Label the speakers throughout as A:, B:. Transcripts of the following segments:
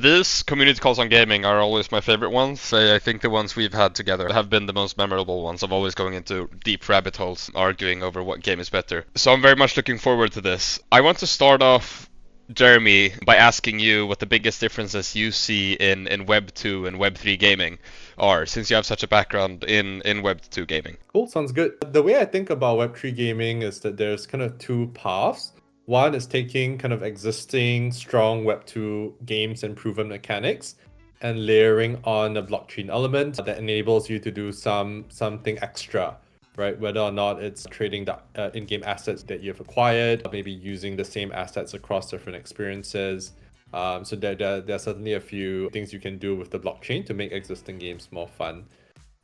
A: These community calls on gaming are always my favorite ones. I think the ones we've had together have been the most memorable ones of always going into deep rabbit holes, arguing over what game is better. So I'm very much looking forward to this. I want to start off, Jeremy, by asking you what the biggest differences you see in Web 2 and Web 3 gaming are, since you have such a background in Web 2 gaming.
B: Cool, sounds good. The way I think about Web3 gaming is that there's kind of two paths. One is taking kind of existing strong Web2 games and proven mechanics and layering on a blockchain element that enables you to do something extra, right? Whether or not it's trading the in-game assets that you've acquired, maybe using the same assets across different experiences. So there are certainly a few things you can do with the blockchain to make existing games more fun.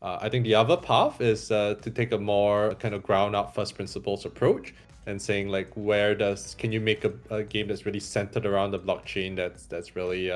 B: I think the other path is to take a more kind of ground up first principles approach and saying like, can you make a game that's really centered around the blockchain that's really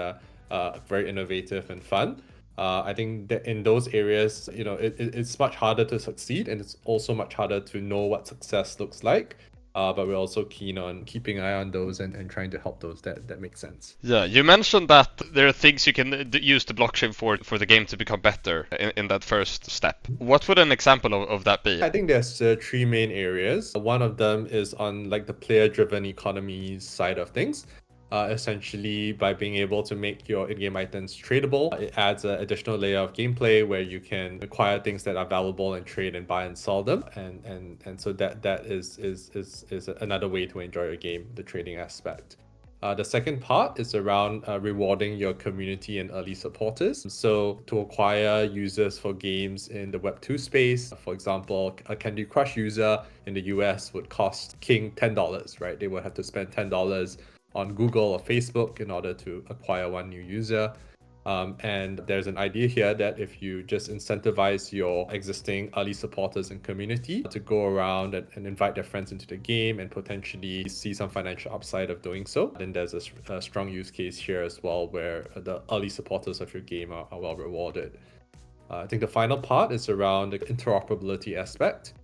B: very innovative and fun. I think that in those areas, it's much harder to succeed, and it's also much harder to know what success looks like. But we're also keen on keeping an eye on those and trying to help those that make sense.
A: Yeah, you mentioned that there are things you can use the blockchain for the game to become better in that first step. What would an example of that be?
B: I think there's three main areas. One of them is on like the player-driven economy side of things. Essentially, by being able to make your in-game items tradable, it adds an additional layer of gameplay where you can acquire things that are valuable and trade and buy and sell them, and so that is another way to enjoy your game, the trading aspect. The second part is around rewarding your community and early supporters. So to acquire users for games in the Web2 space, for example, a Candy Crush user in the US would cost King $10, right? They would have to spend $10 on Google or Facebook in order to acquire one new user. And there's an idea here that if you just incentivize your existing early supporters and community to go around and invite their friends into the game and potentially see some financial upside of doing so, then there's a strong use case here as well where the early supporters of your game are well rewarded. I think the final part is around the interoperability aspect.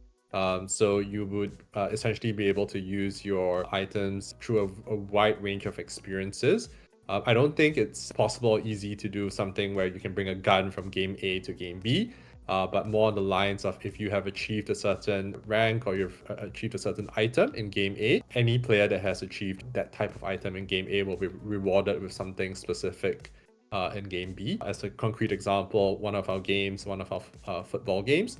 B: So you would essentially be able to use your items through a wide range of experiences. I don't think it's possible or easy to do something where you can bring a gun from game A to game B, but more on the lines of if you have achieved a certain rank or you've achieved a certain item in game A, any player that has achieved that type of item in game A will be rewarded with something specific in game B. As a concrete example, one of our football games,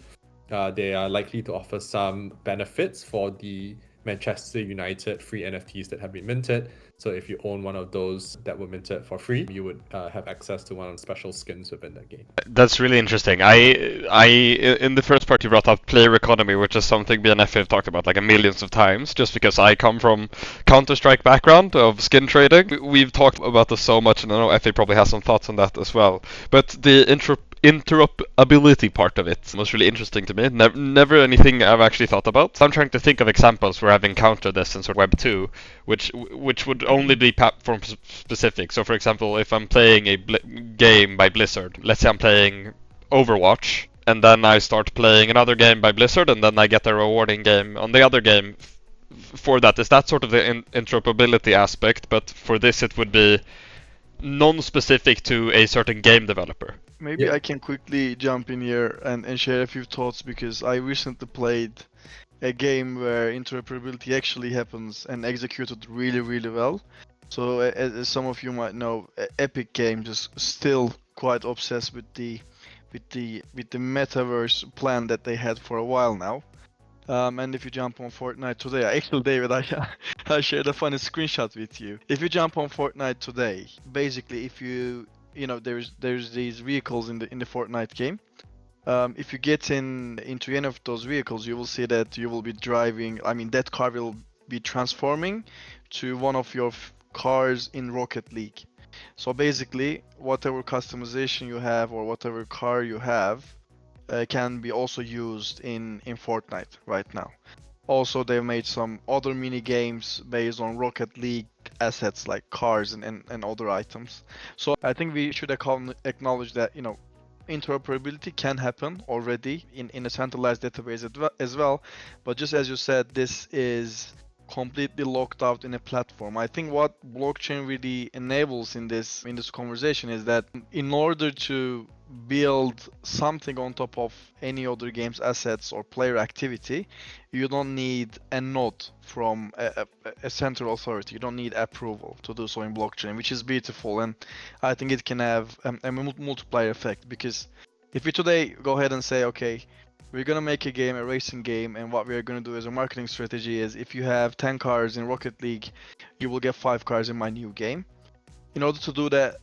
B: they are likely to offer some benefits for the Manchester United free NFTs that have been minted. So if you own one of those that were minted for free, you would have access to one of the special skins within that game.
A: That's really interesting. I in the first part you brought up player economy, which is something me and Efe have talked about like a millions of times, just because I come from Counter-Strike background of skin trading. We've talked about this so much, and I know Efe probably has some thoughts on that as well. But the interoperability part of it was really interesting to me. Never anything I've actually thought about. So I'm trying to think of examples where I've encountered this in sort of Web 2, which would only be platform specific. So for example, if I'm playing a game by Blizzard, let's say I'm playing Overwatch, and then I start playing another game by Blizzard, and then I get a rewarding game on the other game for that. Is that sort of the interoperability aspect? But for this it would be non-specific to a certain game developer.
C: Maybe I can quickly jump in here and share a few thoughts, because I recently played a game where interoperability actually happens and executed really, really well. So as some of you might know, Epic Games is still quite obsessed with the metaverse plan that they had for a while now. And if you jump on Fortnite today, actually David, I shared a funny screenshot with you. If you jump on Fortnite today, basically if there's these vehicles in the Fortnite game. If you get into any of those vehicles, you will see that you will be driving. I mean, that car will be transforming to one of your cars in Rocket League. So basically, whatever customization you have or whatever car you have can be also used in Fortnite right now. Also, they've made some other mini games based on Rocket League assets like cars and other items. So I think we should acknowledge that interoperability can happen already in a centralized database as well. But just as you said, this is completely locked out in a platform. I think what blockchain really enables in this conversation is that in order to build something on top of any other game's assets or player activity, you don't need a node from a central authority. You don't need approval to do so in blockchain, which is beautiful, and I think it can have a multiplier effect, because if we today go ahead and say, okay, we're gonna make a game, a racing game, and what we are gonna do as a marketing strategy is, if you have 10 cars in Rocket League, you will get 5 cars in my new game. In order to do that,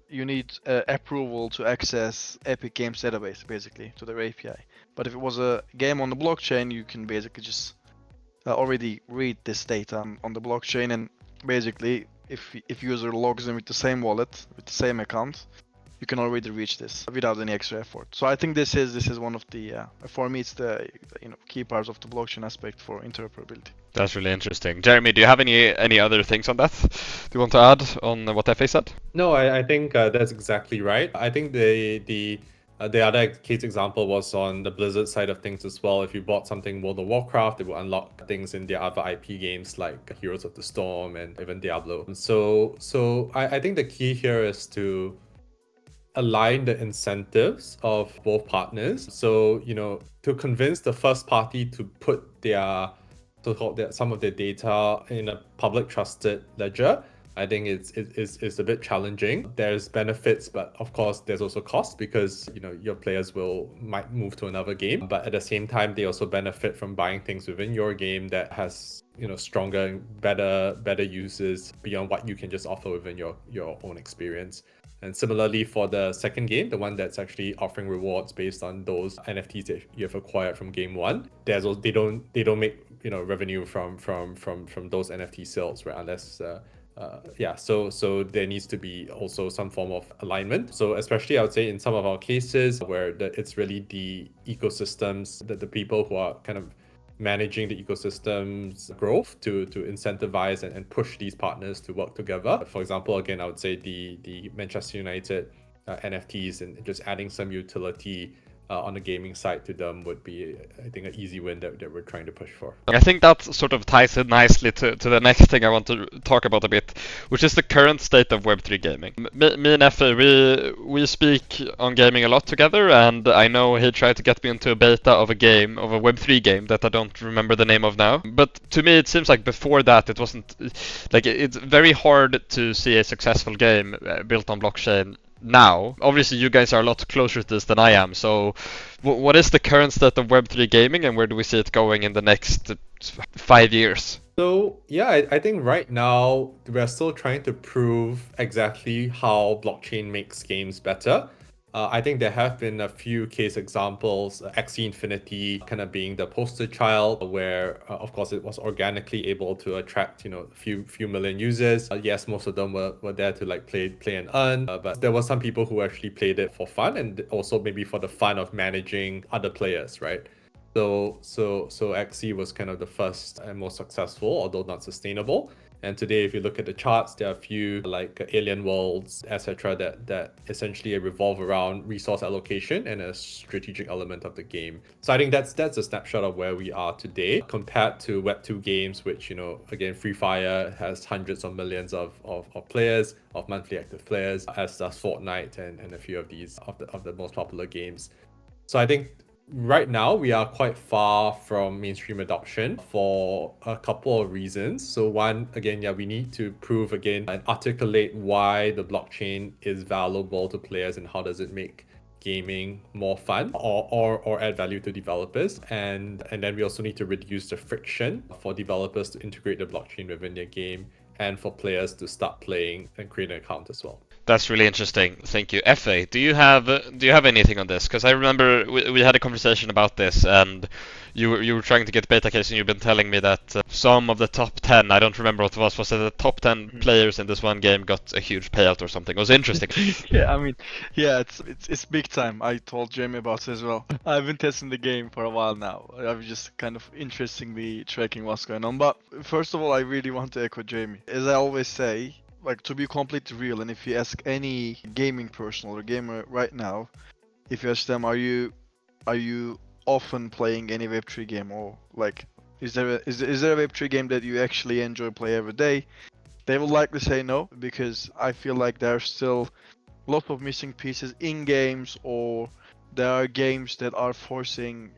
C: you need approval to access Epic Games database, basically, to their API. But if it was a game on the blockchain, you can basically just already read this data on the blockchain, and basically, if user logs in with the same wallet, with the same account, you can already reach this without any extra effort. So I think this is one of the for me, it's the key parts of the blockchain aspect for interoperability.
A: That's really interesting. Jeremy, do you have any other things on that? Do you want to add on what Efe said?
B: No, I think that's exactly right. I think the other case example was on the Blizzard side of things as well. If you bought something World of Warcraft, it will unlock things in their other IP games like Heroes of the Storm and even Diablo. So I think the key here is to align the incentives of both partners. So, to convince the first party to put some of their data in a public trusted ledger, I think it's a bit challenging. There's benefits, but of course there's also costs, because your players might move to another game. But at the same time, they also benefit from buying things within your game that has stronger and better uses beyond what you can just offer within your own experience. And similarly for the second game, the one that's actually offering rewards based on those NFTs that you have acquired from game one, they don't make revenue from those NFT sales, right? Unless so there needs to be also some form of alignment. So especially I would say in some of our cases where it's really the ecosystems, the people who are kind of managing the ecosystem's growth to incentivize and push these partners to work together. For example, again, I would say the Manchester United NFTs and just adding some utility on the gaming side to them would be, I think, an easy win that we're trying to push for.
A: I think that sort of ties in nicely to the next thing I want to talk about a bit, which is the current state of Web3 gaming. Me and Efe, we speak on gaming a lot together, and I know he tried to get me into a beta of a Web3 game that I don't remember the name of now. But to me, it seems like before that, it wasn't like it's very hard to see a successful game built on blockchain now. Obviously, you guys are a lot closer to this than I am, so what is the current state of Web3 gaming, and where do we see it going in the next 5 years?
B: So yeah, I think right now we're still trying to prove exactly how blockchain makes games better. I think there have been a few case examples, Axie Infinity kind of being the poster child, where of course it was organically able to attract a few million users. Yes, most of them were there to like play and earn, but there were some people who actually played it for fun, and also maybe for the fun of managing other players, right? So Axie was kind of the first and most successful, although not sustainable. And today, if you look at the charts, there are a few like alien worlds, etc., that essentially revolve around resource allocation and a strategic element of the game. So I think that's a snapshot of where we are today compared to Web2 games, which again, Free Fire has hundreds of millions of players, of monthly active players, as does Fortnite and a few of these of the most popular games. So I think right now, we are quite far from mainstream adoption for a couple of reasons. So one, again, we need to prove again and articulate why the blockchain is valuable to players and how does it make gaming more fun or add value to developers. And then we also need to reduce the friction for developers to integrate the blockchain within their game and for players to start playing and create an account as well.
A: That's really interesting. Thank you. Efe, do you have anything on this? Because I remember we had a conversation about this, and you were trying to get beta case, and you've been telling me that some of the top 10, I don't remember what it was it the top 10 players in this one game got a huge payout or something? It was interesting.
C: Yeah, I mean, yeah, it's big time. I told Jamie about it as well. I've been testing the game for a while now. I'm just kind of interestingly tracking what's going on. But first of all, I really want to echo Jamie. As I always say, like, to be completely real, and if you ask any gaming person or gamer right now, if you ask them, are you often playing any Web3 game, or like Is there a Web3 game that you actually enjoy play every day? They will likely say no, because I feel like there are still lots of missing pieces in games, or there are games that are forcing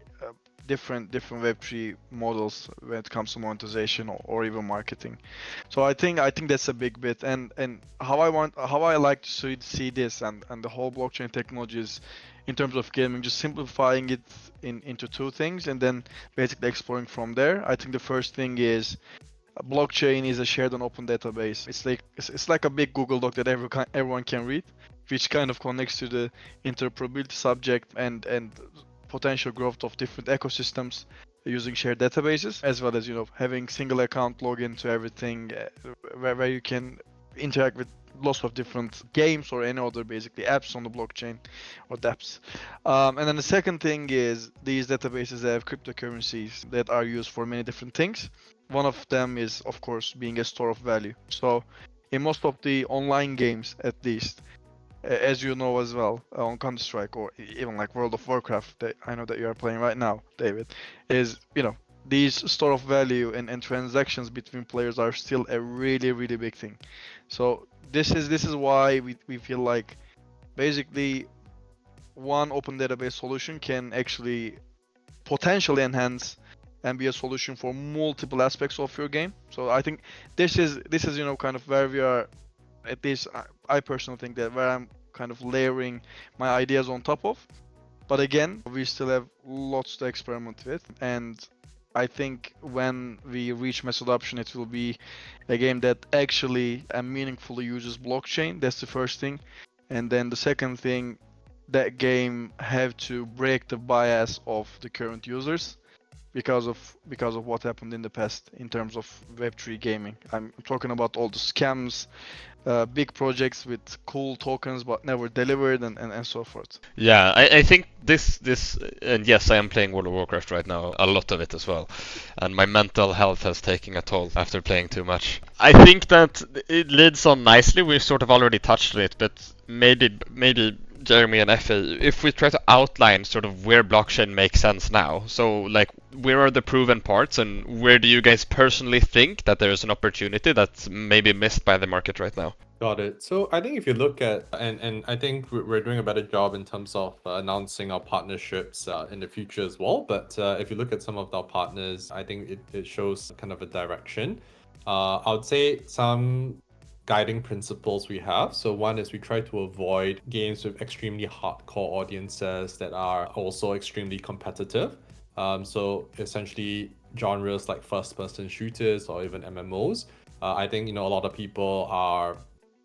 C: different Web3 models when it comes to monetization, or even marketing. So I think that's a big bit, and how I like to see this, and the whole blockchain technologies in terms of gaming, just simplifying it into two things, and then basically exploring from there. I think the first thing is a blockchain is a shared and open database. It's like a big Google Doc that everyone can read, which kind of connects to the interoperability subject, and potential growth of different ecosystems using shared databases, as well as having single account login to everything, where you can interact with lots of different games or any other basically apps on the blockchain, or dApps. And then the second thing is these databases have cryptocurrencies that are used for many different things. One of them is, of course, being a store of value. So in most of the online games, at least, as you know as well, on Counter-Strike, or even like World of Warcraft, that I know that you are playing right now, David, is, these store of value and transactions between players are still a really, really big thing. So this is why we feel like basically one open database solution can actually potentially enhance and be a solution for multiple aspects of your game. So I think this is kind of where we are. At least I personally think that where I'm kind of layering my ideas on top of. But again, we still have lots to experiment with, and I think when we reach mass adoption, it will be a game that actually and meaningfully uses blockchain. That's the first thing, and then the second thing, that game have to break the bias of the current users, because of what happened in the past in terms of Web3 gaming. I'm talking about all the scams, big projects with cool tokens but never delivered, and so forth.
A: Yeah, I think this and yes, I am playing World of Warcraft right now, a lot of it as well, and my mental health has taken a toll after playing too much. I think that it leads on nicely. We sort of already touched on it, but maybe Jeremy and Efe, if we try to outline sort of where blockchain makes sense now, so like where are the proven parts, and where do you guys personally think that there is an opportunity that's maybe missed by the market right now?
B: Got it. So I think if you look at, and I think we're doing a better job in terms of announcing our partnerships in the future as well. But if you look at some of our partners, I think it shows kind of a direction. I would say some guiding principles we have. So one is we try to avoid games with extremely hardcore audiences that are also extremely competitive. So essentially genres like first-person shooters or even MMOs. I think a lot of people are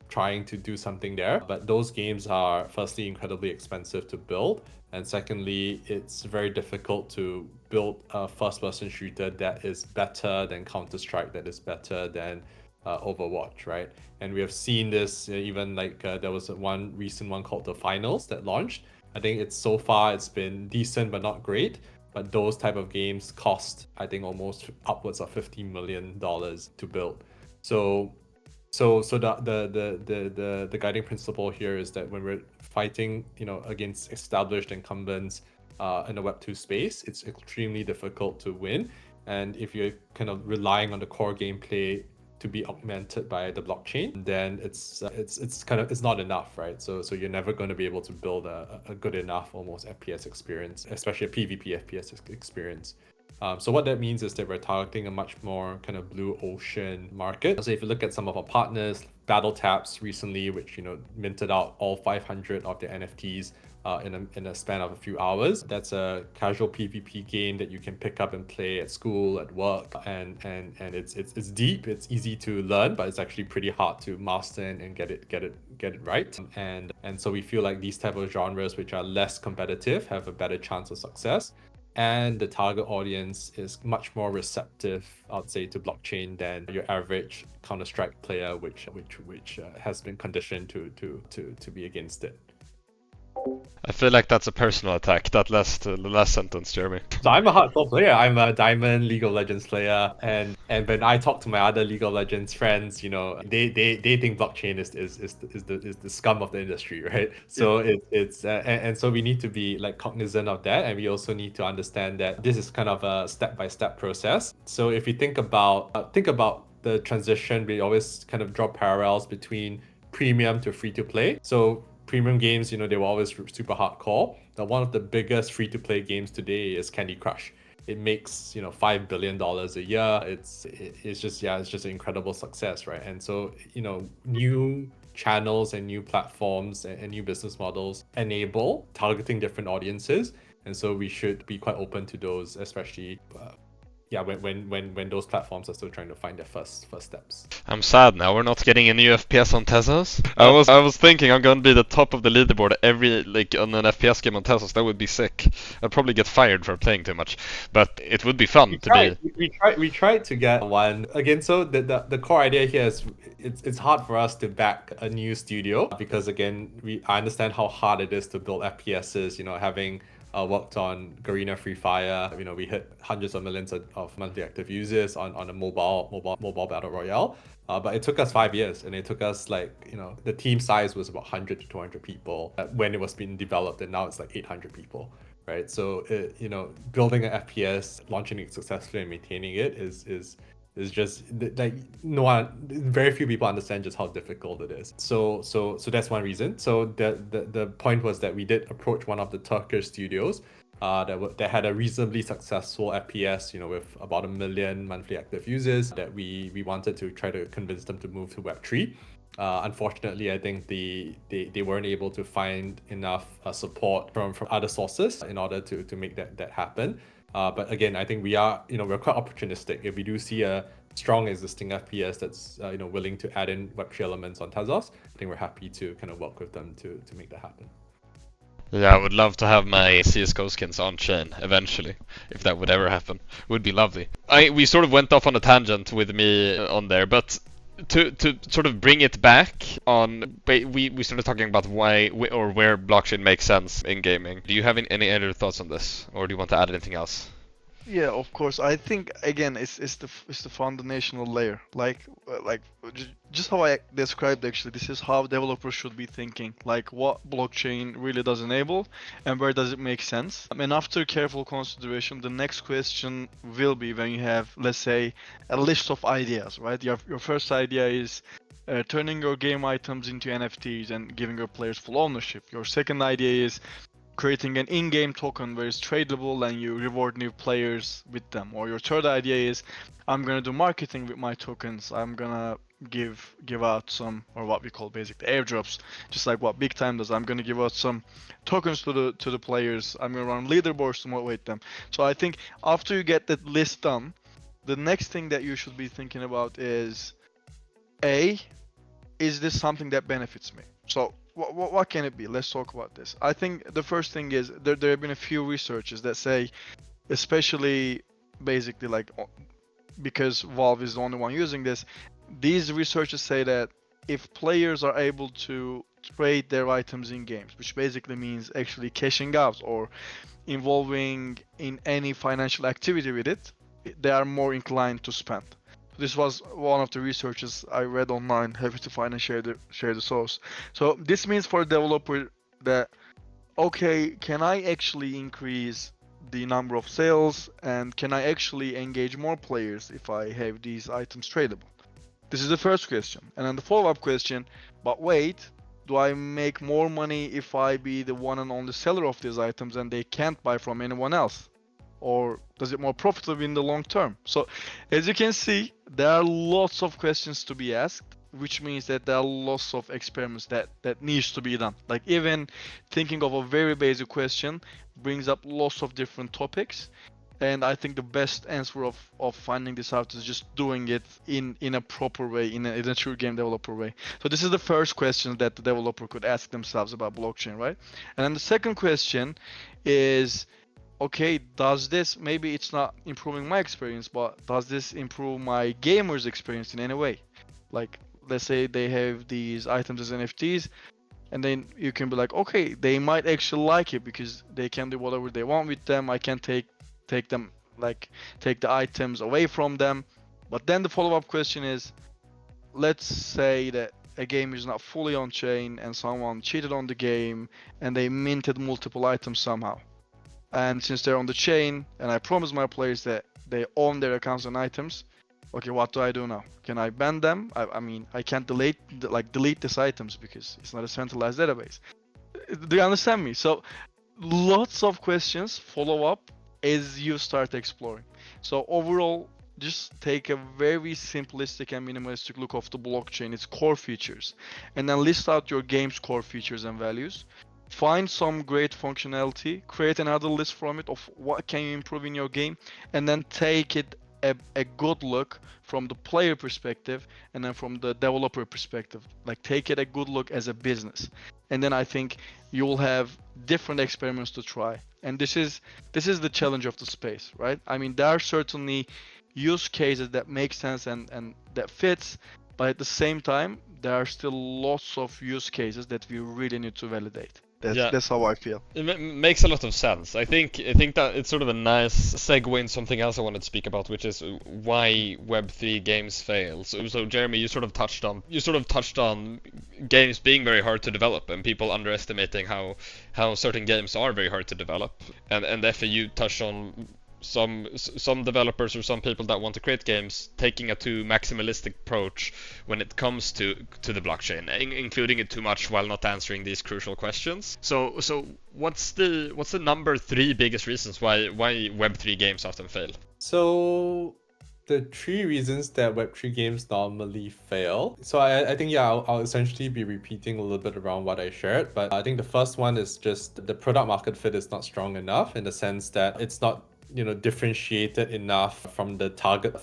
B: trying to do something there, but those games are firstly incredibly expensive to build, and secondly it's very difficult to build a first-person shooter that is better than Counter-Strike, that is better than Overwatch, right? And we have seen this even like there was one recent one called The Finals that launched. I think it's been decent but not great, but those type of games cost, I think, almost upwards of $50 million to build. So the guiding principle here is that when we're fighting, against established incumbents in the Web2 space, it's extremely difficult to win. And if you're kind of relying on the core gameplay to be augmented by the blockchain, then it's not enough, right? So you're never going to be able to build a good enough almost FPS experience, especially a PvP FPS experience. So what that means is that we're targeting a much more kind of blue ocean market. So if you look at some of our partners, Battle Taps recently, which minted out all 500 of their NFTs in a span of a few hours. That's a casual PvP game that you can pick up and play at school, at work, and it's deep. It's easy to learn, but it's actually pretty hard to master and get it right. And so we feel like these type of genres, which are less competitive, have a better chance of success. And the target audience is much more receptive, I'd say, to blockchain than your average Counter-Strike player, which has been conditioned to be against it.
A: I feel like that's a personal attack. That last sentence, Jeremy.
B: So I'm a hardcore player. I'm a Diamond League of Legends player, and when I talk to my other League of Legends friends, they think blockchain is the scum of the industry, right? So and so we need to be like cognizant of that, and we also need to understand that this is kind of a step-by-step process. So if you think about the transition, we always kind of draw parallels between premium to free to play. So premium games, they were always super hardcore. Now, one of the biggest free-to-play games today is Candy Crush. It makes $5 billion a year. It's just an incredible success, right? And so new channels and new platforms and new business models enable targeting different audiences, and so we should be quite open to those, especially when those platforms are still trying to find their first steps.
A: I'm sad now we're not getting any FPS on Tezos. I was thinking I'm gonna be the top of the leaderboard every on an FPS game on Tezos. That would be sick. I'd probably get fired for playing too much, but it would be fun to be.
B: We tried to get one again. So the core idea here is it's hard for us to back a new studio because again I understand how hard it is to build FPSs. Having worked on Garena Free Fire. We hit hundreds of millions of monthly active users on a mobile battle royale. But it took us 5 years, and it took us the team size was about 100 to 200 people when it was being developed, and now it's like 800 people, right? So building an FPS, launching it successfully, and maintaining it is just like very few people understand just how difficult it is. So that's one reason. So the point was that we did approach one of the Turkish studios that had a reasonably successful FPS, with about 1 million monthly active users, that we wanted to try to convince them to move to Web3. Unfortunately, I think they weren't able to find enough support from other sources in order to make that happen. But again, I think we're quite opportunistic. If we do see a strong existing FPS that's willing to add in Web3 elements on Tezos, I think we're happy to kind of work with them to make that happen.
A: Yeah, I would love to have my CS:GO skins on chain eventually, if that would ever happen. Would be lovely. We sort of went off on a tangent with me on there, but to sort of bring it back on, we started talking about why or where blockchain makes sense in gaming. Do you have any other thoughts on this, or do you want to add anything else?
C: Yeah, of course. I think again, it's the foundational layer. Just how I described, actually, this is how developers should be thinking. Like what blockchain really does enable, and where does it make sense. And after careful consideration, the next question will be when you have, let's say, a list of ideas, right? Your first idea is turning your game items into NFTs and giving your players full ownership. Your second idea is creating an in-game token where it's tradable and you reward new players with them. Or your third idea is, I'm gonna do marketing with my tokens. I'm gonna give out some, or what we call basically airdrops, just like what Big Time does. I'm gonna give out some tokens to the players. I'm gonna run leaderboards to motivate them. So I think after you get that list done, the next thing that you should be thinking about is, is this something that benefits me? So what can it be? Let's talk about this. I think the first thing is there have been a few researches that say, especially basically because Valve is the only one using this, these researchers say that if players are able to trade their items in games, which basically means actually cashing out or involving in any financial activity with it, they are more inclined to spend. This was one of the researches I read online. Happy to find and share the source. So this means for a developer that, okay, can I actually increase the number of sales, and can I actually engage more players if I have these items tradable? This is the first question. And then the follow-up question, but wait, do I make more money if I be the one and only seller of these items and they can't buy from anyone else? Or does it more profitable in the long term? So as you can see, there are lots of questions to be asked, which means that there are lots of experiments that needs to be done. Like even thinking of a very basic question brings up lots of different topics. And I think the best answer of finding this out is just doing it in a proper way, in a true game developer way. So this is the first question that the developer could ask themselves about blockchain, right? And then the second question is, okay, does this, maybe it's not improving my experience, but does this improve my gamer's experience in any way? Like, let's say they have these items as NFTs. And then you can be like, okay, they might actually like it because they can do whatever they want with them. I can take them, like take the items away from them. But then the follow-up question is, let's say that a game is not fully on chain and someone cheated on the game and they minted multiple items somehow. And since they're on the chain, and I promise my players that they own their accounts and items, okay, what do I do now? Can I ban them? I mean, I can't delete these items because it's not a centralized database. Do you understand me? So lots of questions follow up as you start exploring. So overall, just take a very simplistic and minimalistic look of the blockchain, its core features, and then list out your game's core features and values. Find some great functionality, create another list from it of what can you improve in your game, and then take it a good look from the player perspective and then from the developer perspective. Like take it a good look as a business. And then I think you will have different experiments to try. And this is the challenge of the space, right? I mean, there are certainly use cases that make sense and that fits, but at the same time, there are still lots of use cases that we really need to validate. That's how I feel.
A: It makes a lot of sense. I think that it's sort of a nice segue in something else I wanted to speak about, which is why Web3 games fail. So Jeremy, you sort of touched on games being very hard to develop and people underestimating how certain games are very hard to develop. And Efe, you touched on some developers or some people that want to create games taking a too maximalistic approach when it comes to the blockchain, including it too much while not answering these crucial questions. So what's the number 3 biggest reasons why Web3 games often fail?
B: So the 3 reasons that Web3 games normally fail. So I think, yeah, I'll essentially be repeating a little bit around what I shared, but I think the first one is just the product market fit is not strong enough in the sense that it's not differentiated enough from the target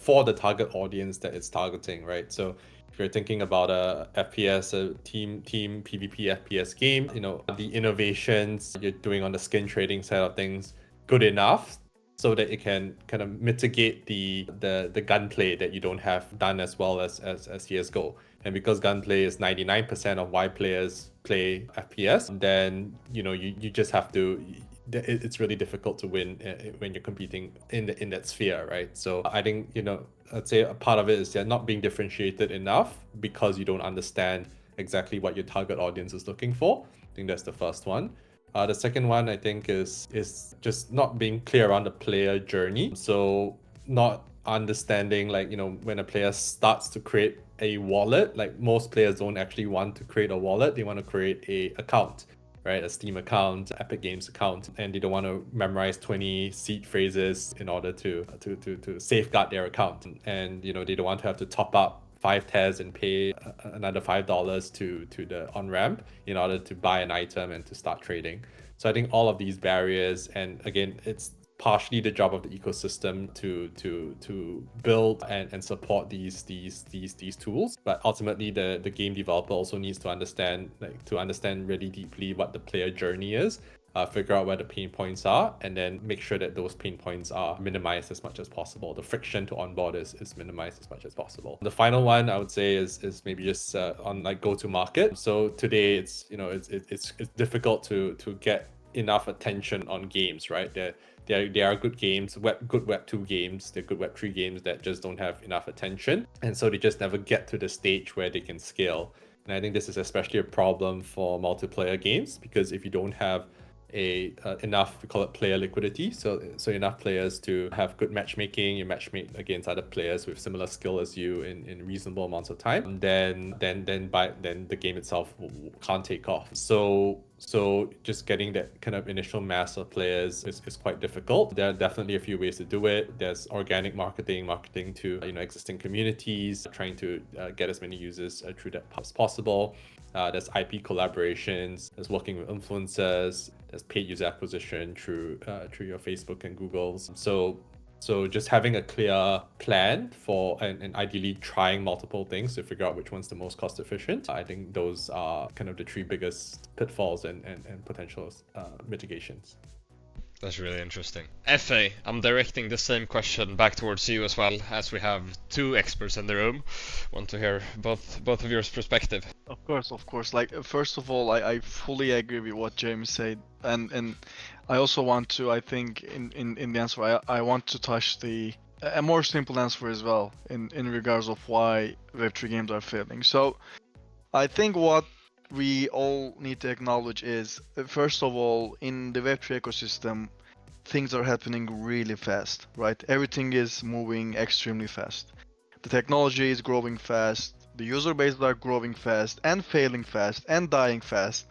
B: audience that it's targeting, right? So if you're thinking about a FPS, a team PvP FPS game, the innovations you're doing on the skin trading side of things good enough so that it can kind of mitigate the gunplay that you don't have done as well as CS:GO. And because gunplay is 99% of why players play FPS, then you just have to. It's really difficult to win when you're competing in that sphere, right? So I think I'd say a part of it is they're not being differentiated enough because you don't understand exactly what your target audience is looking for. I think that's the first one. The second one I think is just not being clear on the player journey. So not understanding when a player starts to create a wallet, like most players don't actually want to create a wallet, they want to create a account. Right, a Steam account, Epic Games account, and they don't want to memorize 20 seed phrases in order to safeguard their account. And they don't want to have to top up 5 Tez and pay another $5 to the on-ramp in order to buy an item and to start trading. So I think all of these barriers, and again, it's partially the job of the ecosystem to build and support these tools, but ultimately the game developer also needs to understand really deeply what the player journey is, figure out where the pain points are, and then make sure that those pain points are minimized as much as possible. The friction to onboard is minimized as much as possible. The final one I would say is maybe just on go to market. So today it's difficult to get enough attention on games, right? There are good games, good Web 2 games, they're good Web 3 games that just don't have enough attention, and so they just never get to the stage where they can scale. And I think this is especially a problem for multiplayer games, because if you don't have enough, we call it player liquidity, so enough players to have good matchmaking, you matchmake against other players with similar skill as you in reasonable amounts of time, then the game itself can't take off. So just getting that kind of initial mass of players is quite difficult. There are definitely a few ways to do it. There's organic marketing to existing communities, trying to get as many users through that as possible. There's IP collaborations, there's working with influencers, there's paid user acquisition through your Facebook and Google's. So just having a clear plan for and ideally trying multiple things to figure out which one's the most cost efficient. I think those are kind of the 3 biggest pitfalls and potential mitigations.
A: That's really interesting. Efe, I'm directing the same question back towards you as well, as we have two experts in the room. Want to hear both of your perspective.
C: Of course. Like first of all, I fully agree with what Jeremy said, and I also want to. I think in the answer, I want to touch a more simple answer as well in regards of why Web3 games are failing. So I think what we all need to acknowledge is, first of all, in the Web3 ecosystem, things are happening really fast, right? Everything is moving extremely fast. The technology is growing fast, the user bases are growing fast, and failing fast, and dying fast.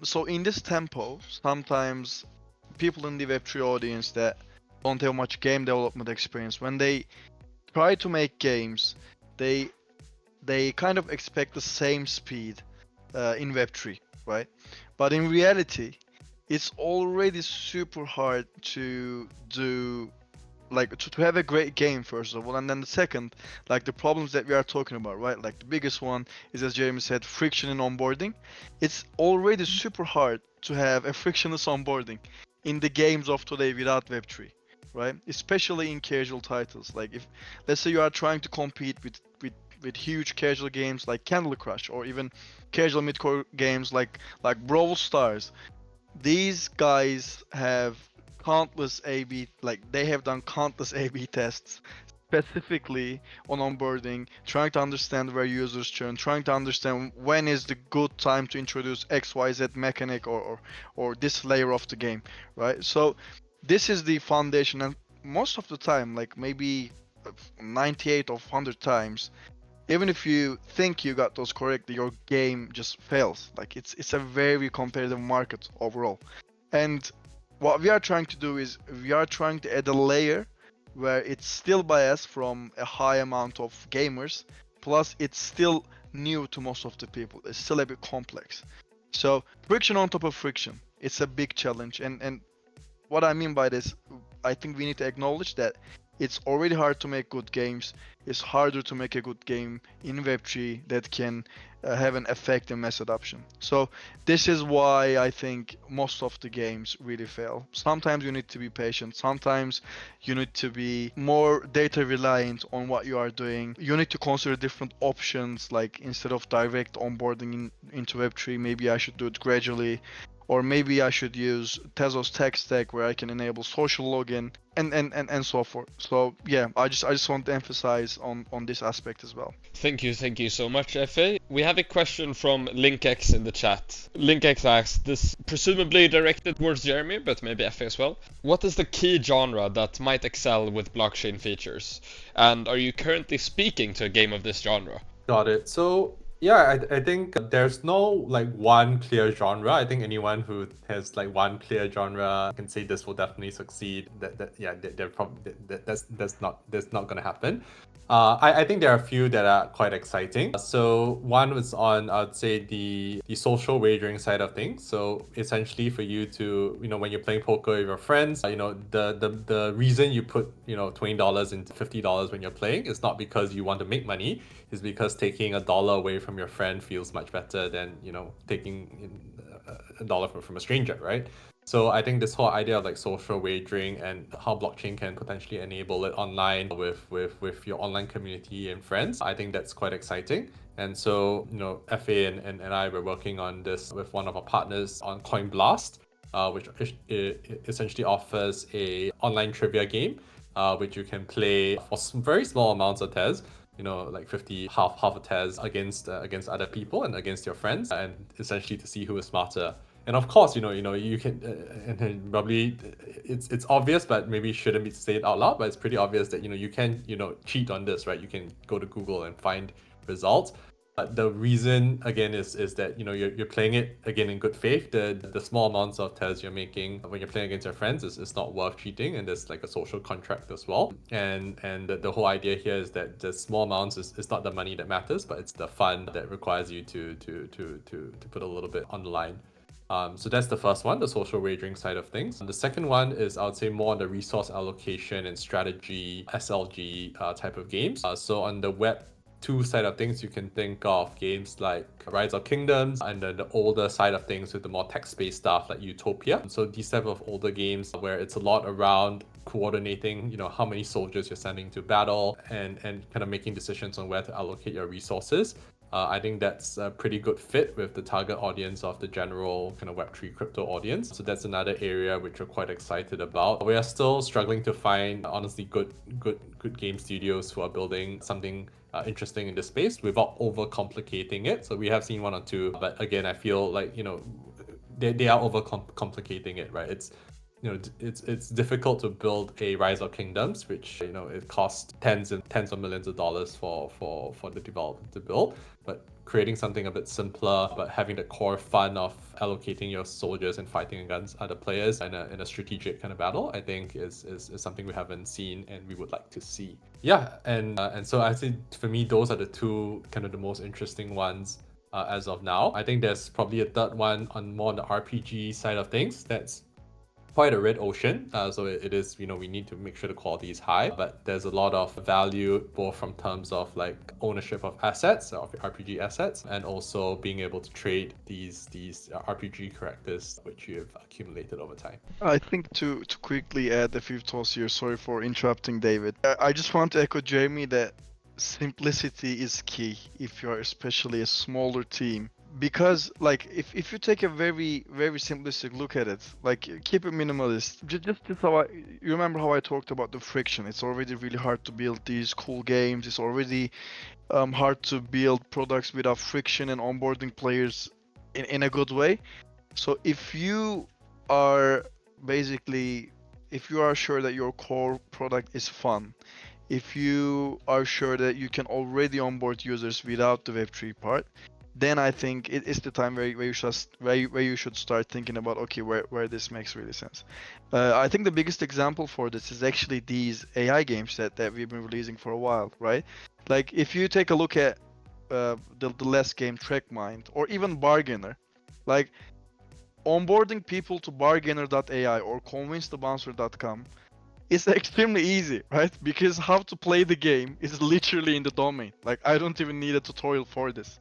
C: So in this tempo, sometimes people in the Web3 audience that don't have much game development experience, when they try to make games, they kind of expect the same speed in Web3, right? But in reality, it's already super hard to do, like to have a great game first of all, and then the second, like the problems that we are talking about, right? Like the biggest one is, as Jeremy said, friction in onboarding. It's already super hard to have a frictionless onboarding in the games of today without Web3, right? Especially in casual titles. Like if, let's say you are trying to compete with huge casual games like Candy Crush, or even casual midcore games like Brawl Stars. These guys have countless A/B, like they have done countless A/B tests specifically on onboarding, trying to understand where users churn, trying to understand when is the good time to introduce XYZ mechanic or this layer of the game, right? So this is the foundation, and most of the time, like maybe 98 of 100 times, even if you think you got those correct, your game just fails. Like it's a very competitive market overall. And what we are trying to do is we are trying to add a layer where it's still biased from a high amount of gamers, plus it's still new to most of the people. It's still a bit complex. So friction on top of friction, it's a big challenge. And what I mean by this, I think we need to acknowledge that it's already hard to make good games. It's harder to make a good game in Web3 that can have an effective mass adoption. So this is why I think most of the games really fail. Sometimes you need to be patient. Sometimes you need to be more data reliant on what you are doing. You need to consider different options, like instead of direct onboarding into Web3, maybe I should do it gradually. Or maybe I should use Tezos tech stack where I can enable social login and so forth. So yeah, I just want to emphasize on this aspect as well.
A: Thank you so much, Efe. We have a question from LinkX in the chat. LinkX asks, this presumably directed towards Jeremy, but maybe Efe as well. What is the key genre that might excel with blockchain features? And are you currently speaking to a game of this genre?
B: Got it. So yeah, I think there's no like one clear genre. I think anyone who has like one clear genre can say this will definitely succeed. That's not gonna happen. I think there are a few that are quite exciting. So one was on, I'd say, the social wagering side of things. So essentially for you to, when you're playing poker with your friends, the reason you put, $20 into $50 when you're playing is not because you want to make money. It's because taking $1 away from your friend feels much better than, taking $1 from a stranger, right? So I think this whole idea of like social wagering and how blockchain can potentially enable it online with your online community and friends, I think that's quite exciting. And so, Efe and I were working on this with one of our partners on Coin Blast, which essentially offers a online trivia game, which you can play for some very small amounts of Tez, like 50, half a Tez against other people and against your friends, and essentially to see who is smarter. And of course, you can, and probably it's obvious, but maybe shouldn't be said out loud. But it's pretty obvious that you can cheat on this, right? You can go to Google and find results. But the reason again is that you're playing it again in good faith. The small amounts of Tez you're making when you're playing against your friends is not worth cheating, and there's like a social contract as well. And the whole idea here is that the small amounts is not the money that matters, but it's the fun that requires you to put a little bit on the line. So that's the first one, the social wagering side of things. The second one is, I would say, more on the resource allocation and strategy, SLG type of games. So on the Web two side of things, you can think of games like Rise of Kingdoms, and then the older side of things with the more text-based stuff like Utopia. So these type of older games where it's a lot around coordinating, how many soldiers you're sending to battle, and kind of making decisions on where to allocate your resources. I think that's a pretty good fit with the target audience of the general kind of Web3 crypto audience. So that's another area which we're quite excited about. We are still struggling to find, honestly, good game studios who are building something interesting in this space without overcomplicating it. So we have seen one or two, but again, I feel like, they are overcomplicating it, right? It's difficult to build a Rise of Kingdoms, which it costs tens of millions of dollars for the development to build. But creating something a bit simpler, but having the core fun of allocating your soldiers and fighting against other players in a strategic kind of battle, I think is something we haven't seen and we would like to see. Yeah, and so I think for me those are the two kind of the most interesting ones as of now. I think there's probably a third one more on the RPG side of things. That's quite a red ocean, so it is, we need to make sure the quality is high, but there's a lot of value both from terms of like ownership of assets, of RPG assets, and also being able to trade these RPG characters which you have accumulated over time.
C: I think to quickly add a few thoughts here, sorry for interrupting David. I just want to echo Jeremy that simplicity is key if you are especially a smaller team. Because like if you take a very simplistic look at it, like keep it minimalist. Just how you remember how I talked about the friction. It's already really hard to build these cool games. It's already hard to build products without friction and onboarding players in a good way. So if you are sure that your core product is fun, if you are sure that you can already onboard users without the Web3 part, then I think it is the time where you should start thinking about, okay, where this makes really sense. I think the biggest example for this is actually these AI games that we've been releasing for a while, right? Like if you take a look at the last game, TrackMind, or even Bargainer, like onboarding people to bargainer.ai or convincethebouncer.com is extremely easy, right? Because how to play the game is literally in the domain. Like I don't even need a tutorial for this.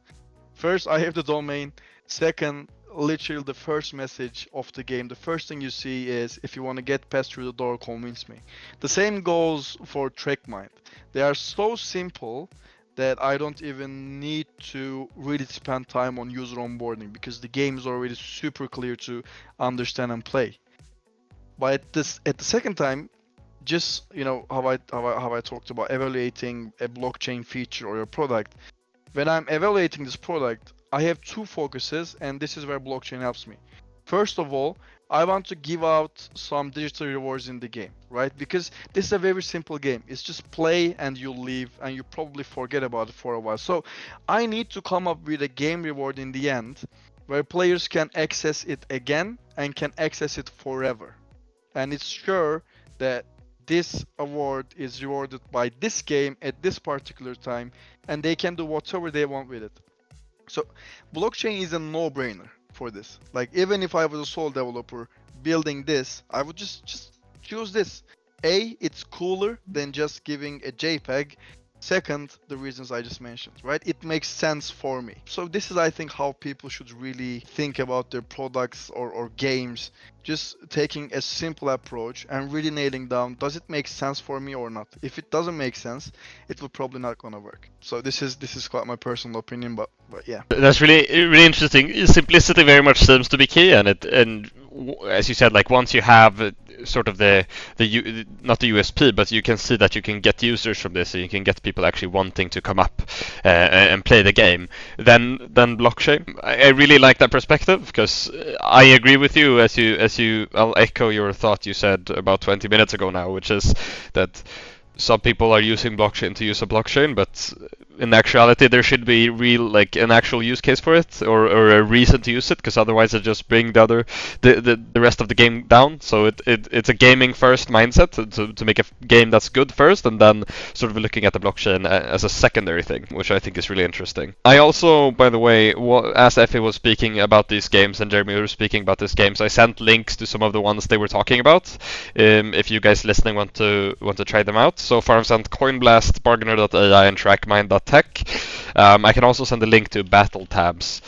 C: First, I have the domain. Second, literally the first message of the game, the first thing you see is, if you want to get past through the door, convince me. The same goes for TrackMind. They are so simple that I don't even need to really spend time on user onboarding because the game is already super clear to understand and play. But at the second time, just how I talked about evaluating a blockchain feature or a product. When I'm evaluating this product, I have two focuses, and this is where blockchain helps me. First of all, I want to give out some digital rewards in the game, right? Because this is a very simple game. It's just play and you leave and you probably forget about it for a while. So I need to come up with a game reward in the end where players can access it again and can access it forever. And it's sure that this award is rewarded by this game at this particular time, and they can do whatever they want with it. So blockchain is a no-brainer for this. Like even if I was a sole developer building this, I would just choose this. It's cooler than just giving a JPEG. Second, the reasons I just mentioned, right? It makes sense for me. So this is, I think, how people should really think about their products or games. Just taking a simple approach and really nailing down, does it make sense for me or not? If it doesn't make sense, it will probably not gonna work. So this is quite my personal opinion, but yeah.
A: That's really interesting. Simplicity very much seems to be key, and as you said, like once you have sort of not the USP, but you can see that you can get users from this, and you can get people actually wanting to come up and play the game. Then blockchain. I really like that perspective because I agree with you. I'll echo your thought you said about 20 minutes ago now, which is that some people are using blockchain to use a blockchain, but in actuality there should be an actual use case for it or a reason to use it, because otherwise it just bring the rest of the game down. So it's a gaming first mindset to make a game that's good first, and then sort of looking at the blockchain as a secondary thing, which I think is really interesting. I also, by the way, as Efe was speaking about these games and Jeremy was speaking about these games, I sent links to some of the ones they were talking about. If you guys listening want to try them out. So far I've sent Coinblast, Bargainer.ai and TrackMind.ai tech. I can also send a link to Battle Tabs.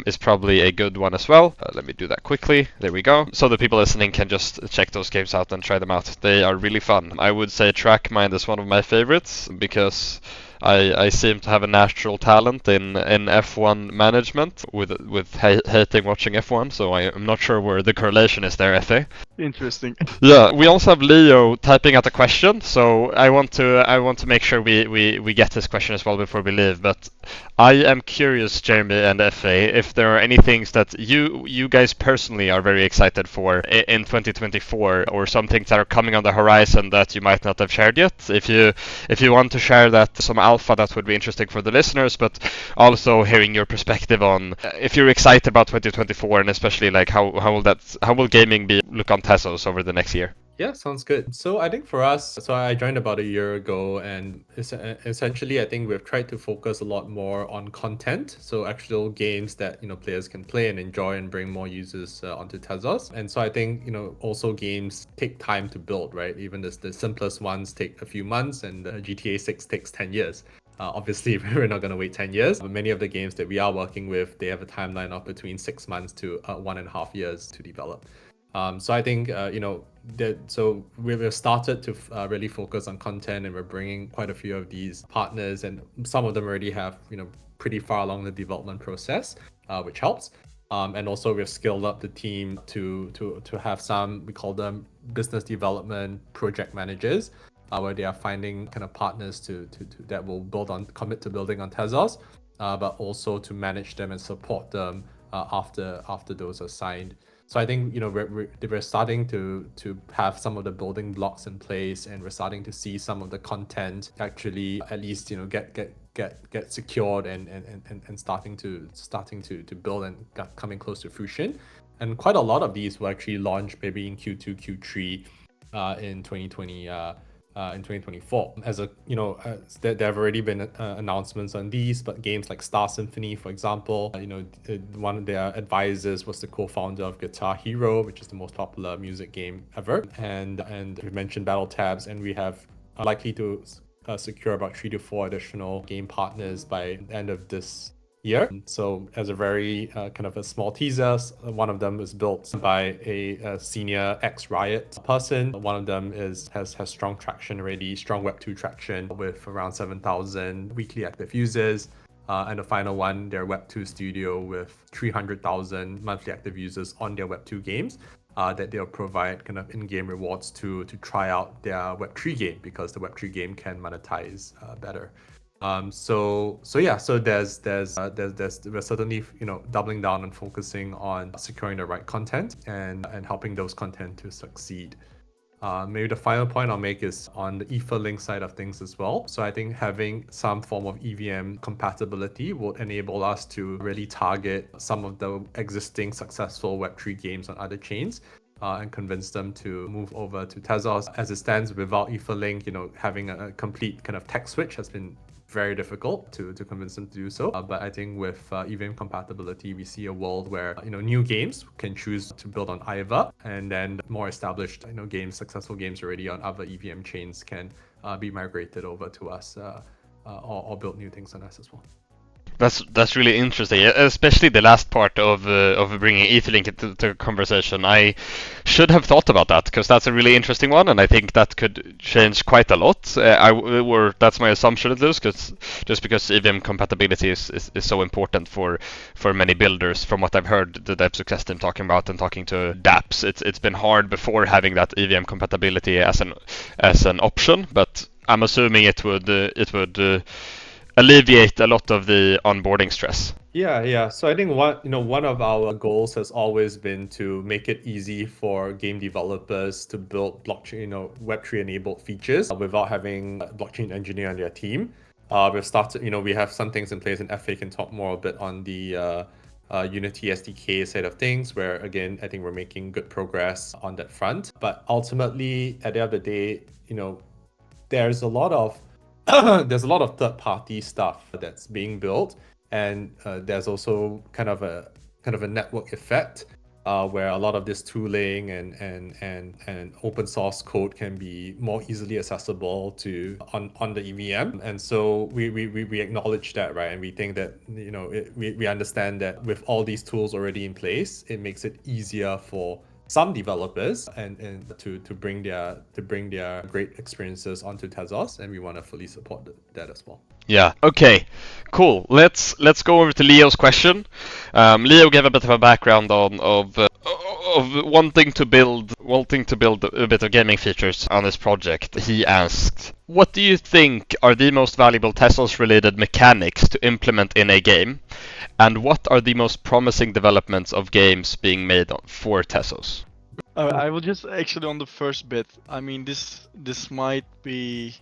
A: Is probably a good one as well. Let me do that quickly. There we go. So the people listening can just check those games out and try them out. They are really fun. I would say Trackmind is one of my favorites because I seem to have a natural talent in F1 management with hating watching F1, so I'm not sure where the correlation is there, Efe.
C: Interesting.
A: Yeah, we also have Leo typing out a question, so I want to make sure we get this question as well before we leave. But I am curious, Jeremy and Efe, if there are any things that you guys personally are very excited for in 2024, or some things that are coming on the horizon that you might not have shared yet. If you want to share that, some alpha, that would be interesting for the listeners, but also hearing your perspective on if you're excited about 2024, and especially like how will gaming look on Tezos over the next year.
B: Yeah, sounds good. So I think for us, so I joined about a year ago, and essentially I think we've tried to focus a lot more on content. So actual games that players can play and enjoy and bring more users onto Tezos. And so I think also games take time to build, right? Even the simplest ones take a few months, and GTA 6 takes 10 years. Obviously, we're not going to wait 10 years, but many of the games that we are working with, they have a timeline of between 6 months to 1.5 years to develop. So I think, so we've started to really focus on content, and we're bringing quite a few of these partners, and some of them already have, pretty far along the development process, which helps. And also we've scaled up the team to have some, we call them business development project managers, where they are finding kind of partners to that will commit to building on Tezos, but also to manage them and support them after those are signed. So I think we're starting to have some of the building blocks in place, and we're starting to see some of the content actually at least get secured and starting to build and coming close to fruition. And quite a lot of these will actually launch maybe in Q2, Q3 in 2020. In 2024, there have already been announcements on these, but games like Star Symphony, for example, one of their advisors was the co-founder of Guitar Hero, which is the most popular music game ever, and we mentioned Battle Tabs, and we have likely to secure about 3 to 4 additional game partners by the end of this year. So as a very kind of a small teaser, one of them is built by a senior ex-Riot person. One of them has strong traction already, strong Web2 traction with around 7,000 weekly active users. And the final one, their Web2 studio with 300,000 monthly active users on their Web2 games. That they'll provide kind of in-game rewards to try out their Web3 game, because the Web3 game can monetize better. So there's we're certainly doubling down and focusing on securing the right content and helping those content to succeed. Maybe the final point I'll make is on the Efe Link side of things as well. So I think having some form of EVM compatibility will enable us to really target some of the existing successful Web3 games on other chains, and convince them to move over to Tezos. As it stands, without Efe Link, having a complete kind of tech switch has been very difficult to convince them to do so. But I think with EVM compatibility, we see a world where new games can choose to build on either, and then more established successful games already on other EVM chains can be migrated over to us, or build new things on us as well.
A: That's really interesting, especially the last part of bringing Etherlink into the conversation. I should have thought about that, because that's a really interesting one, and I think that could change quite a lot. That's my assumption at least, because EVM compatibility is so important for many builders. From what I've heard the Dev Success team talking about and talking to dApps, it's been hard before having that EVM compatibility as an option, but I'm assuming it would alleviate a lot of the onboarding stress.
B: Yeah. So I think one of our goals has always been to make it easy for game developers to build blockchain, Web3 enabled features without having a blockchain engineer on their team. We've started, we have some things in place, and Efe can talk more a bit on the Unity SDK side of things, where again I think we're making good progress on that front. But ultimately, at the end of the day, there's a lot of third-party stuff that's being built, and there's also kind of a network effect where a lot of this tooling and open source code can be more easily accessible to on the EVM. And so we acknowledge that, right? And we think that, you know, we understand that with all these tools already in place, it makes it easier for some developers and to bring their great experiences onto Tezos, and we want to fully support that as well.
A: Yeah. Okay. Cool. Let's go over to Leo's question. Leo gave a bit of a background of wanting to build a bit of gaming features on his project. He asked, "What do you think are the most valuable Tezos-related mechanics to implement in a game, and what are the most promising developments of games being made for Tezos?"
C: I will just actually on the first bit. I mean, this might be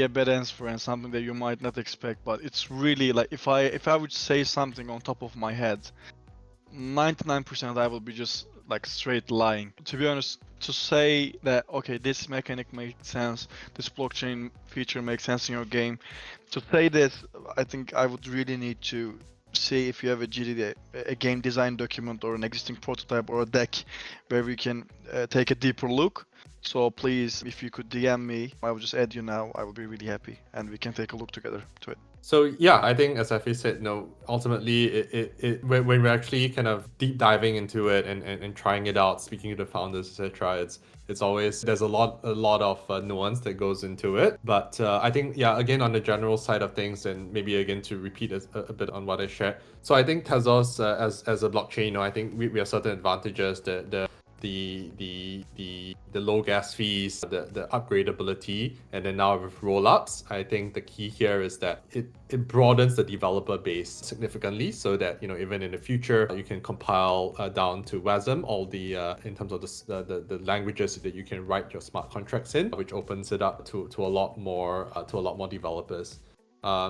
C: a bad answer and something that you might not expect, but it's really like if I would say something on top of my head, 99% I will be just like straight lying. To be honest, to say that okay, this mechanic makes sense, this blockchain feature makes sense in your game, to say this, I think I would really need to see if you have a GDD, a game design document or an existing prototype or a deck where we can take a deeper look. So please, if you could DM me, I will just add you now. I will be really happy, and we can take a look together to it.
B: So yeah, I think as Efe said, no, ultimately when we're actually kind of deep diving into it and trying it out, speaking to the founders, etc., it's always there's a lot of nuance that goes into it. But I think yeah, again on the general side of things, and maybe again to repeat a bit on what I shared. So I think Tezos as a blockchain, you know, I think we have certain advantages. The low gas fees, the upgradability, and then now with rollups, I think the key here is that it broadens the developer base significantly, so that, you know, even in the future you can compile down to WASM all the in terms of the languages that you can write your smart contracts in, which opens it up to a lot more developers.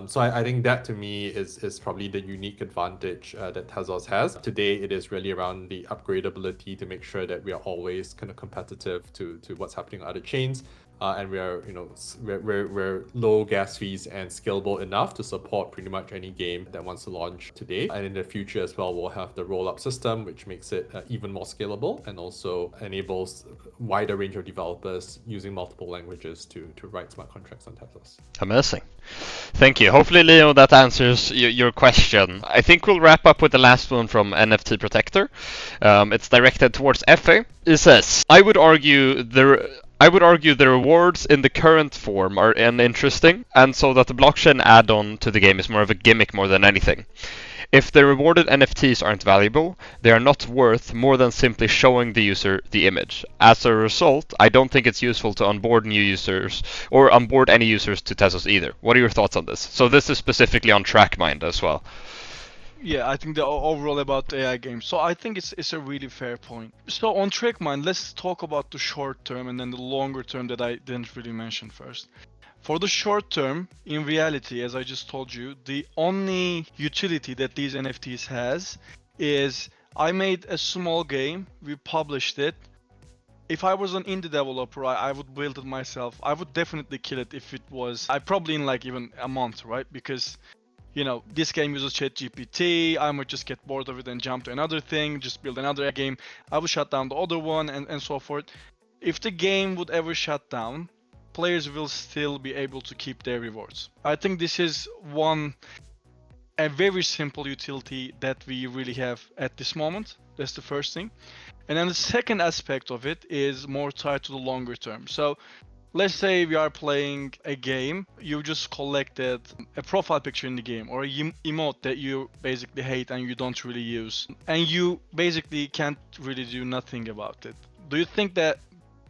B: So I think that to me is probably the unique advantage that Tezos has. Today, it is really around the upgradability to make sure that we are always kind of competitive to what's happening on other chains. And we're low gas fees and scalable enough to support pretty much any game that wants to launch today. And in the future as well, we'll have the roll-up system, which makes it even more scalable and also enables a wider range of developers using multiple languages to write smart contracts on Tezos.
A: Amazing. Thank you. Hopefully, Leo, that answers your question. I think we'll wrap up with the last one from NFT Protector. It's directed towards Efe. It says, I would argue the rewards in the current form are uninteresting, and so that the blockchain add-on to the game is more of a gimmick more than anything. If the rewarded NFTs aren't valuable, they are not worth more than simply showing the user the image. As a result, I don't think it's useful to onboard new users or onboard any users to Tezos either. What are your thoughts on this? So this is specifically on TrackMind as well.
C: Yeah, I think the overall about AI games. So I think it's a really fair point. So on TrackMind, let's talk about the short term and then the longer term that I didn't really mention first. For the short term, in reality, as I just told you, the only utility that these NFTs has is I made a small game, we published it. If I was an indie developer, I would build it myself. I would definitely kill it if it was, I probably in like even a month, right? Because, you know, this game uses ChatGPT, I might just get bored of it and jump to another thing, just build another game. I would shut down the other one and so forth. If the game would ever shut down, players will still be able to keep their rewards. I think this is a very simple utility that we really have at this moment. That's the first thing. And then the second aspect of it is more tied to the longer term. So let's say we are playing a game, you just collected a profile picture in the game or an emote that you basically hate and you don't really use. And you basically can't really do nothing about it. Do you think that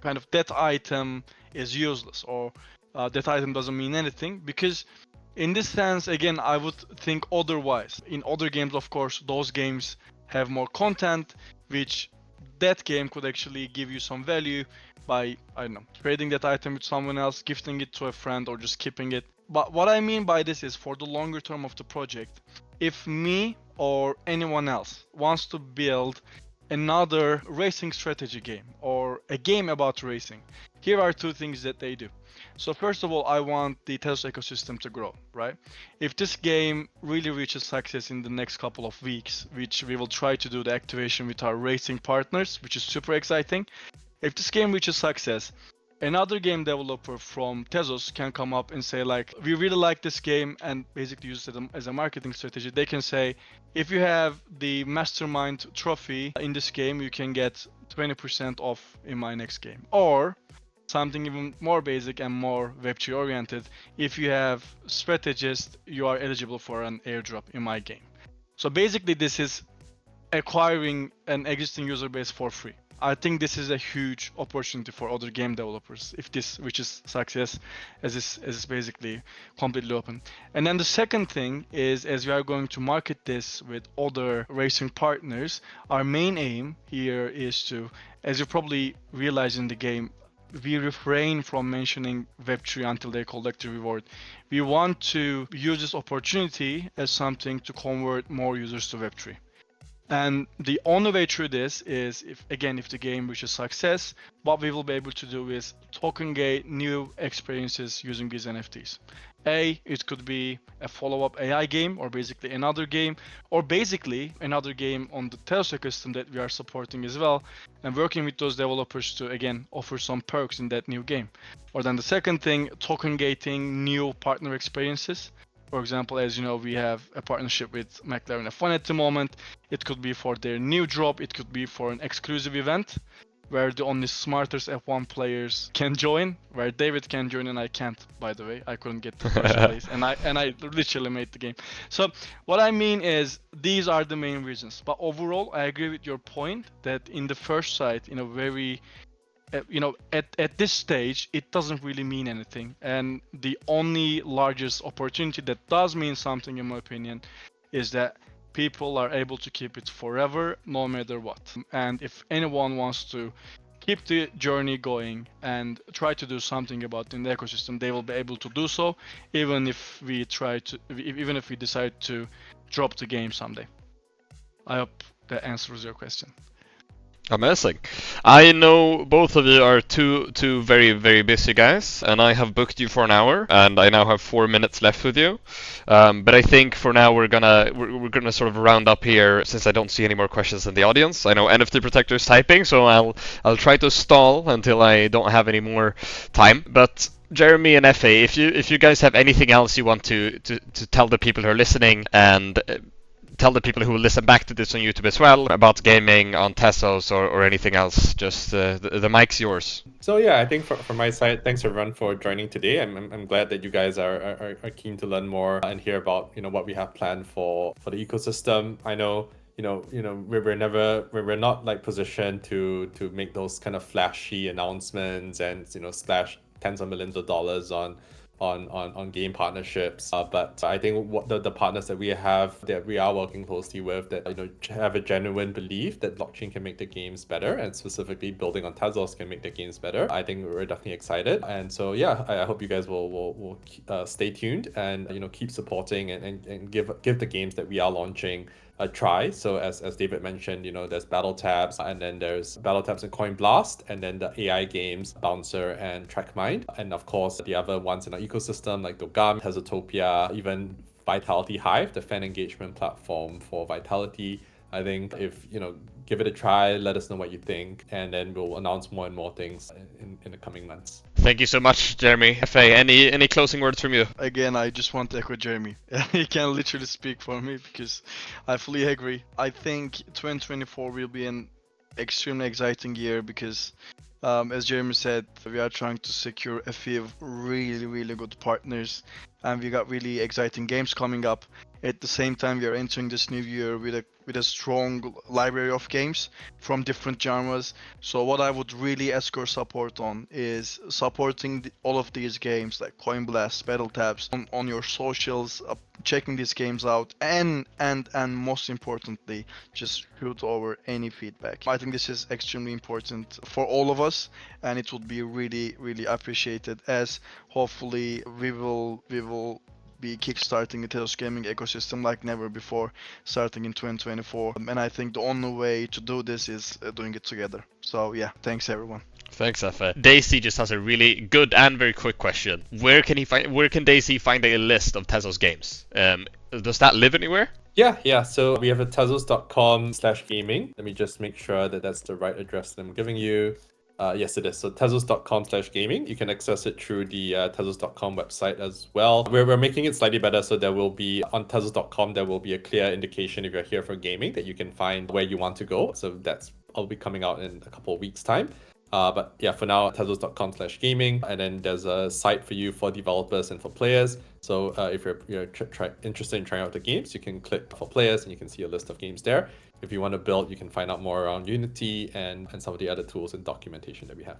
C: kind of that item is useless or that item doesn't mean anything? Because in this sense, again, I would think otherwise. In other games, of course, those games have more content, which that game could actually give you some value by, I don't know, trading that item with someone else, gifting it to a friend, or just keeping it. But what I mean by this is for the longer term of the project, if me or anyone else wants to build another racing strategy game or a game about racing, here are two things that they do. So first of all, I want the Tezos ecosystem to grow, right? If this game really reaches success in the next couple of weeks, which we will try to do the activation with our racing partners, which is super exciting. If this game reaches success, another game developer from Tezos can come up and say like, we really like this game, and basically use it as a marketing strategy. They can say, if you have the mastermind trophy in this game, you can get 20% off in my next game. Or something even more basic and more Web3 oriented, if you have strategist, you are eligible for an airdrop in my game. So basically this is acquiring an existing user base for free. I think this is a huge opportunity for other game developers if this reaches success, as is basically completely open. And then the second thing is, as we are going to market this with other racing partners, our main aim here is to, as you probably realize in the game, we refrain from mentioning Web3 until they collect the reward. We want to use this opportunity as something to convert more users to Web3. And the only way through this is, if the game reaches success, what we will be able to do is token gate new experiences using these NFTs. It could be a follow-up AI game, or basically another game, or basically another game on the Tezos ecosystem that we are supporting as well, and working with those developers to again offer some perks in that new game. Or then the second thing, token gating new partner experiences. For example, as you know, we have a partnership with McLaren F1 at the moment. It could be for their new drop, it could be for an exclusive event where the only smartest F1 players can join, where David can join and I can't, by the way. I couldn't get to first place, and I literally made the game. So what I mean is, these are the main reasons. But overall, I agree with your point that in the first sight, in a very at this stage, it doesn't really mean anything. And the only largest opportunity that does mean something, in my opinion, is that people are able to keep it forever, no matter what. And if anyone wants to keep the journey going and try to do something about in the ecosystem, they will be able to do so, even if we decide to drop the game someday. I hope that answers your question.
A: Amazing. I know both of you are two very, very busy guys, and I have booked you for an hour, and I now have 4 minutes left with you. But I think for now we're gonna sort of round up here, since I don't see any more questions in the audience. I know NFT Protector is typing, so I'll try to stall until I don't have any more time. But Jeremy and Efe, if you guys have anything else you want to tell the people who are listening, and tell the people who will listen back to this on YouTube as well about gaming on Tezos or anything else, just the mic's yours.
B: So yeah, I think from my side, thanks everyone for joining today. I'm glad that you guys are keen to learn more and hear about what we have planned for the ecosystem. I know we're not like positioned to make those kind of flashy announcements and splash tens of millions of dollars on game partnerships, but I think what the partners that we are working closely with, that have a genuine belief that blockchain can make the games better, and specifically building on Tezos can make the games better. I think we're definitely excited, and so yeah, I hope you guys will stay tuned and keep supporting and give the games that we are launching a try. So as David mentioned, there's Battle Tabs, and then there's Battle Tabs and Coin Blast, and then the AI games Bouncer and TrackMind, and of course the other ones in our ecosystem like Dogam, Tezotopia, even Vitality Hive, the fan engagement platform for Vitality. I think if give it a try, let us know what you think, and then we'll announce more and more things in the coming months.
A: Thank you so much, Jeremy. Efe, any closing words from you?
C: Again, I just want to echo Jeremy. He can literally speak for me, because I fully agree. I think 2024 will be an extremely exciting year, because as Jeremy said, we are trying to secure a few really, really good partners, and we got really exciting games coming up. At the same time, we are entering this new year with a strong library of games from different genres. So what I would really ask your support on is supporting all of these games like Coin Blast, Battle Tabs on your socials, checking these games out, and most importantly, just shoot over any feedback. I think this is extremely important for all of us, and it would be really, really appreciated, as hopefully we will be kickstarting the Tezos gaming ecosystem like never before, starting in 2024. And I think the only way to do this is doing it together. So yeah, thanks everyone.
A: Thanks, Efe. Daisy just has a really good and very quick question. Where can Daisy find a list of Tezos games? Does that live anywhere?
B: Yeah. So we have a tezos.com/gaming. Let me just make sure that that's the right address that I'm giving you. Yes, it is. So tezos.com/gaming. You can access it through the tezos.com website as well. We're making it slightly better, so there will be on tezos.com, there will be a clear indication if you're here for gaming that you can find where you want to go. So that's all be coming out in a couple of weeks' time. But yeah, for now, tezos.com/gaming, and then there's a site for you for developers and for players. So if you're interested in trying out the games, you can click for players and you can see a list of games there. If you want to build, you can find out more around Unity and some of the other tools and documentation that we have.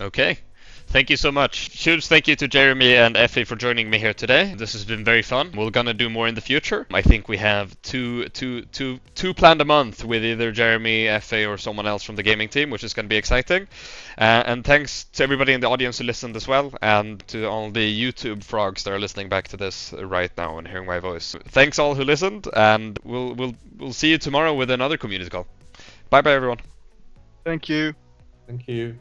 A: Okay. Thank you so much. Huge thank you to Jeremy and Efe for joining me here today. This has been very fun. We're gonna do more in the future. I think we have two planned a month with either Jeremy, Efe, or someone else from the gaming team, which is gonna be exciting. And thanks to everybody in the audience who listened as well, and to all the YouTube frogs that are listening back to this right now and hearing my voice. Thanks all who listened, and we'll see you tomorrow with another community call. Bye bye everyone.
C: Thank you.
B: Thank you.